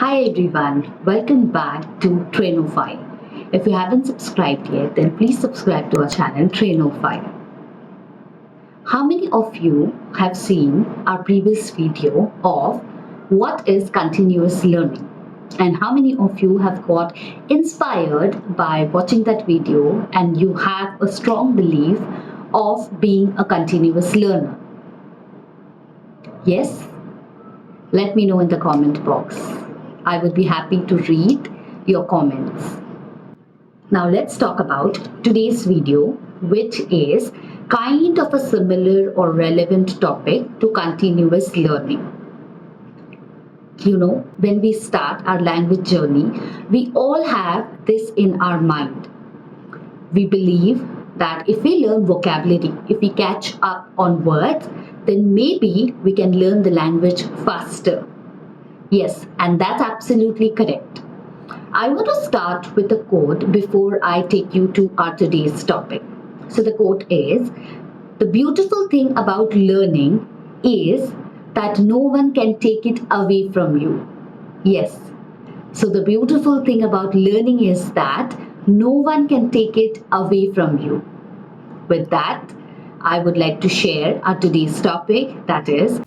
Hi everyone, welcome back to Trainophile. If you haven't subscribed yet, then please subscribe to our channel Trainophile. How many of you have seen our previous video of what is continuous learning? And how many of you have got inspired by watching that video and you have a strong belief of being a continuous learner? Yes? Let me know in the comment box. I would be happy to read your comments. Now let's talk about today's video, which is kind of a similar or relevant topic to continuous learning. When we start our language journey, we all have this in our mind. We believe that if we learn vocabulary, if we catch up on words, then maybe we can learn the language faster. Yes, and that's absolutely correct. I want to start with a quote before I take you to our today's topic. So the quote is, "The beautiful thing about learning is that no one can take it away from you." Yes. So the beautiful thing about learning is that no one can take it away from you. With that, I would like to share our today's topic, that is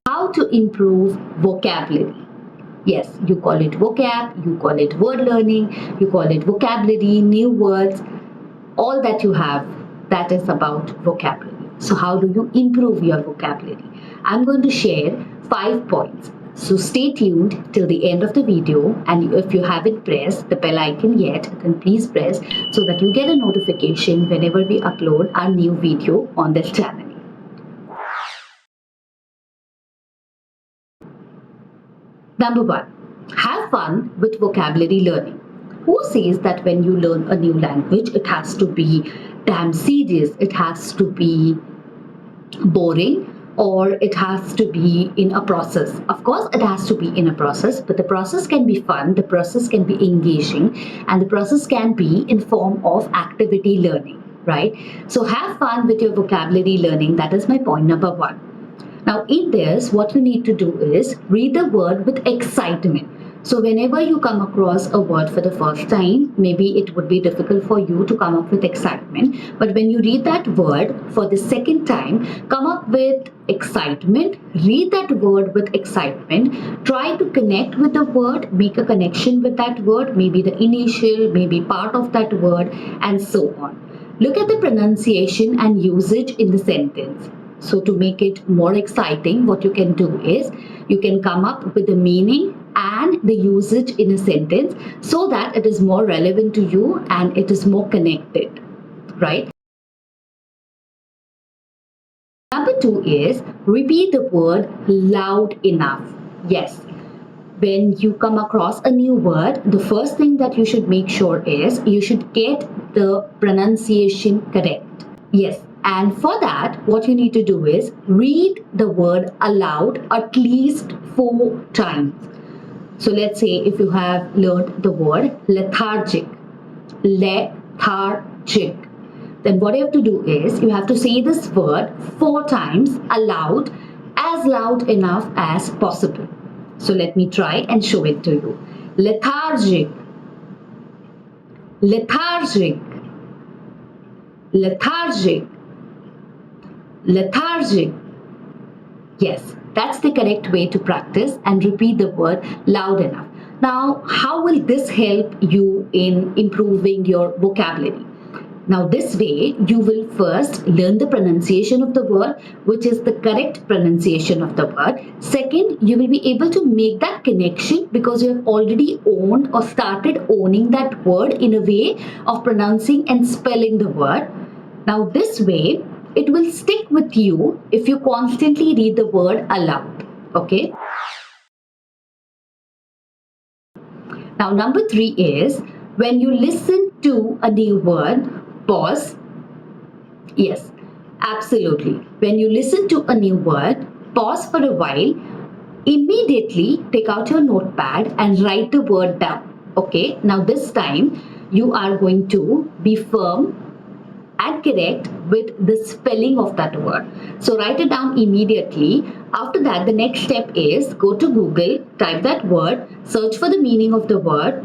how to improve vocabulary. Yes, you call it vocab, you call it word learning, you call it vocabulary, new words, all that you have, that is about vocabulary. So how do you improve your vocabulary? I'm going to share 5 points. So stay tuned till the end of the video, and if you haven't pressed the bell icon yet, then please press so that you get a notification whenever we upload our new video on this channel. Number 1, have fun with vocabulary learning. Who says that when you learn a new language, it has to be damn serious, it has to be boring, or it has to be in a process? Of course, it has to be in a process, but the process can be fun, the process can be engaging, and the process can be in form of activity learning, right? So have fun with your vocabulary learning. That is my point number 1. Now in this, what you need to do is read the word with excitement. So whenever you come across a word for the first time, maybe it would be difficult for you to come up with excitement. But when you read that word for the second time, come up with excitement, read that word with excitement, try to connect with the word, make a connection with that word, maybe the initial, maybe part of that word, and so on. Look at the pronunciation and usage in the sentence. So to make it more exciting, what you can do is you can come up with the meaning and the usage in a sentence so that it is more relevant to you and it is more connected, right? Number 2 is repeat the word loud enough. Yes. When you come across a new word, the first thing that you should make sure is you should get the pronunciation correct. Yes. And for that, what you need to do is read the word aloud at least 4 times. So let's say if you have learned the word lethargic, lethargic, then what you have to do is you have to say this word 4 times aloud, as loud enough as possible. So let me try and show it to you. Lethargic, lethargic, lethargic, lethargic. Yes, that's the correct way to practice and repeat the word loud enough. Now, how will this help you in improving your vocabulary? Now, this way, you will first learn the pronunciation of the word, which is the correct pronunciation of the word. Second, you will be able to make that connection because you have already owned or started owning that word in a way of pronouncing and spelling the word. Now, this way, it will stick with you if you constantly read the word aloud. Okay? Now, number 3 is when you listen to a new word, pause. Yes, absolutely. When you listen to a new word, pause for a while. Immediately take out your notepad and write the word down. Okay? Now, this time you are going to be firm and correct with the spelling of that word. So write it down immediately. After that, the next step is go to Google, type that word, search for the meaning of the word,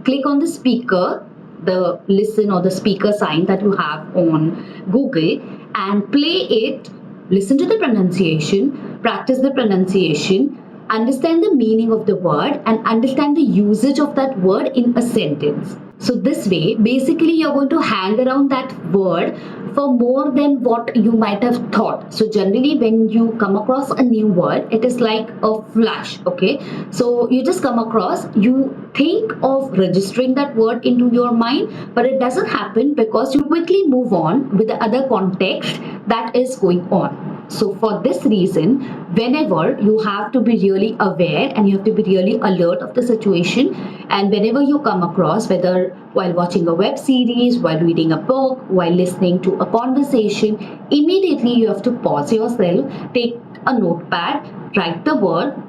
click on the speaker, the listen or the speaker sign that you have on Google, and play it. Listen to the pronunciation, practice the pronunciation, understand the meaning of the word, and understand the usage of that word in a sentence. So this way, basically, you're going to hang around that word for more than what you might have thought. So generally, when you come across a new word, it is like a flash. Okay, so you just come across, you think of registering that word into your mind, but it doesn't happen because you quickly move on with the other context that is going on. So for this reason, whenever you have to be really aware and you have to be really alert of the situation, and whenever you come across, whether while watching a web series, while reading a book, while listening to a conversation, immediately you have to pause yourself, take a notepad, write the word,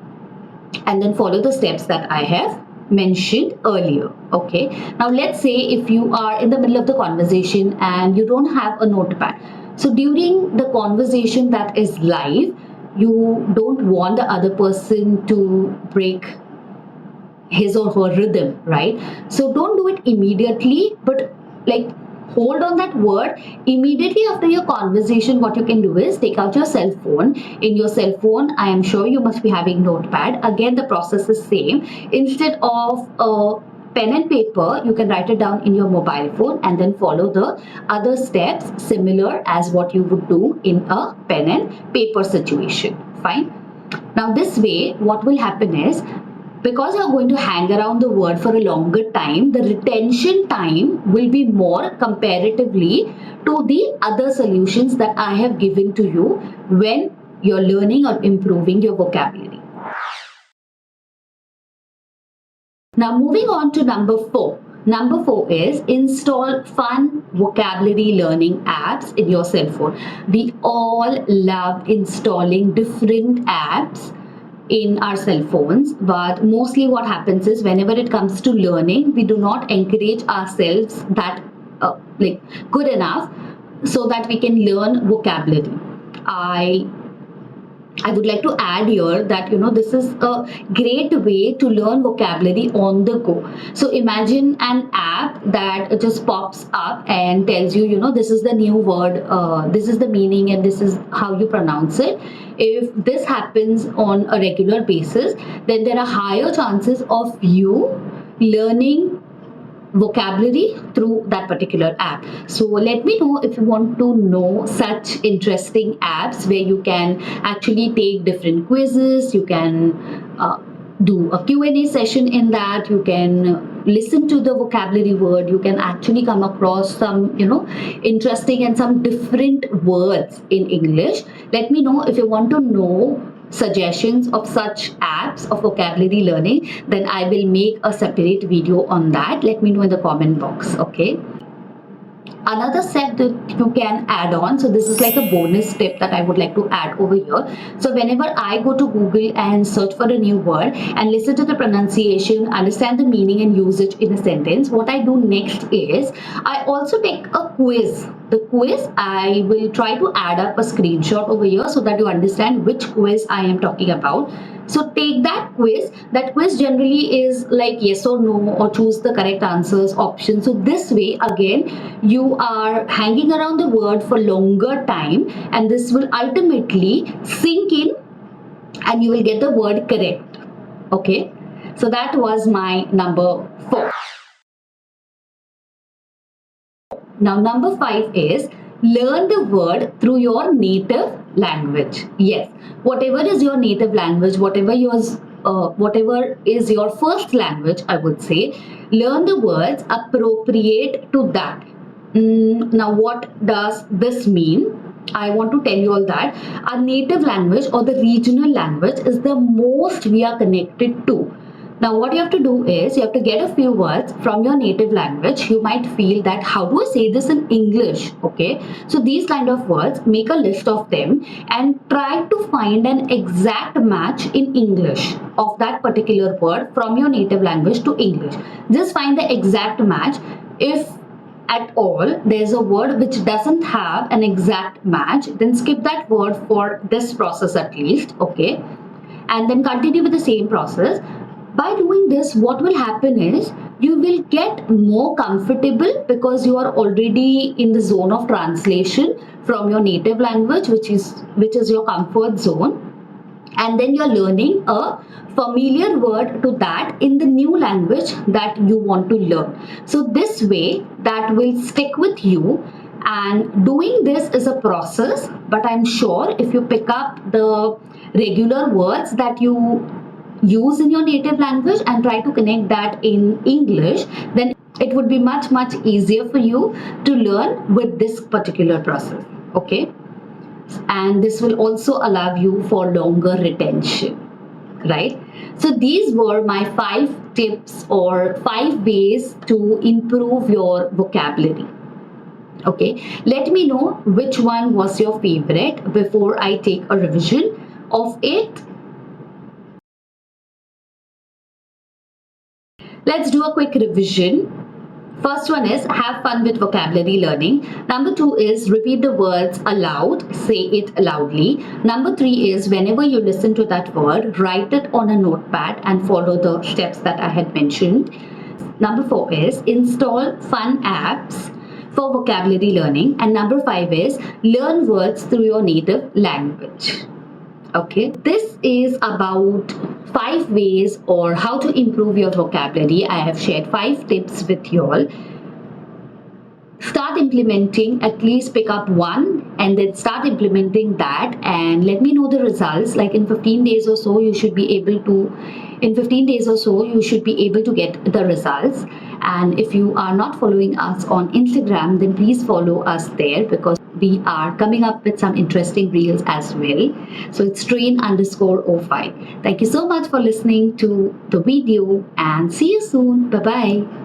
and then follow the steps that I have mentioned earlier. Okay, now let's say if you are in the middle of the conversation and you don't have a notepad. So during the conversation that is live, you don't want the other person to break his or her rhythm, right? So don't do it immediately, but like hold on that word. Immediately after your conversation, what you can do is take out your cell phone. In your cell phone, I am sure you must be having notepad. Again, the process is same. Instead of a pen and paper, you can write it down in your mobile phone and then follow the other steps similar as what you would do in a pen and paper situation. Fine. Now this way, what will happen is, because you're going to hang around the word for a longer time, the retention time will be more comparatively to the other solutions that I have given to you when you're learning or improving your vocabulary. Now moving on to number 4. Number 4 is install fun vocabulary learning apps in your cell phone. We all love installing different apps in our cell phones, but mostly what happens is whenever it comes to learning, we do not encourage ourselves that good enough so that we can learn vocabulary. I would like to add here that this is a great way to learn vocabulary on the go. So imagine an app that just pops up and tells you, this is the new word, this is the meaning, and this is how you pronounce it. If this happens on a regular basis, then there are higher chances of you learning vocabulary through that particular app. So let me know if you want to know such interesting apps where you can actually take different quizzes, you can do a Q&A session in that, you can listen to the vocabulary word, you can actually come across some interesting and some different words in English. Let me know if you want to know suggestions of such apps of vocabulary learning, then I will make a separate video on that. Let me know in the comment box. Okay, another step that you can add on, so this is like a bonus tip that I would like to add over here. So whenever I go to Google and search for a new word and listen to the pronunciation, understand the meaning and usage in a sentence, what I do next is I also take a quiz. The quiz, I will try to add up a screenshot over here so that you understand which quiz I am talking about. So take that quiz. That quiz generally is like yes or no, or choose the correct answers option. So this way, again, you are hanging around the word for longer time, and this will ultimately sink in and you will get the word correct. Okay, so that was my number 4. Now number 5 is learn the word through your native language. Yes, whatever is your native language, whatever is your first language, I would say, learn the words appropriate to that. Now what does this mean? I want to tell you all that our native language or the regional language is the most we are connected to. Now what you have to do is you have to get a few words from your native language. You might feel that how do I say this in English? Okay, so these kind of words, make a list of them and try to find an exact match in English of that particular word from your native language to English. Just find the exact match. If at all, there's a word which doesn't have an exact match, then skip that word for this process at least, okay? And then continue with the same process. By doing this, what will happen is you will get more comfortable because you are already in the zone of translation from your native language, which is your comfort zone, and then you're learning a familiar word to that in the new language that you want to learn. So this way that will stick with you, and doing this is a process, but I'm sure if you pick up the regular words that you use in your native language and try to connect that in English, then it would be much easier for you to learn with this particular process, okay? And this will also allow you for longer retention, right? So these were my 5 tips or 5 ways to improve your vocabulary. Okay, let me know which one was your favorite before I take a revision of it. Let's do a quick revision. First one is have fun with vocabulary learning. Number 2 is repeat the words aloud, say it loudly. Number 3 is whenever you listen to that word, write it on a notepad and follow the steps that I had mentioned. Number 4 is install fun apps for vocabulary learning. And number 5 is learn words through your native language. Okay, this is about 5 ways or how to improve your vocabulary. I have shared 5 tips with you all. Start implementing, at least pick up one and then start implementing that and let me know the results. Like in 15 days or so, you should be able to get the results. And if you are not following us on Instagram, then please follow us there because we are coming up with some interesting reels as well. So it's train_05. Thank you so much for listening to the video and see you soon. Bye bye.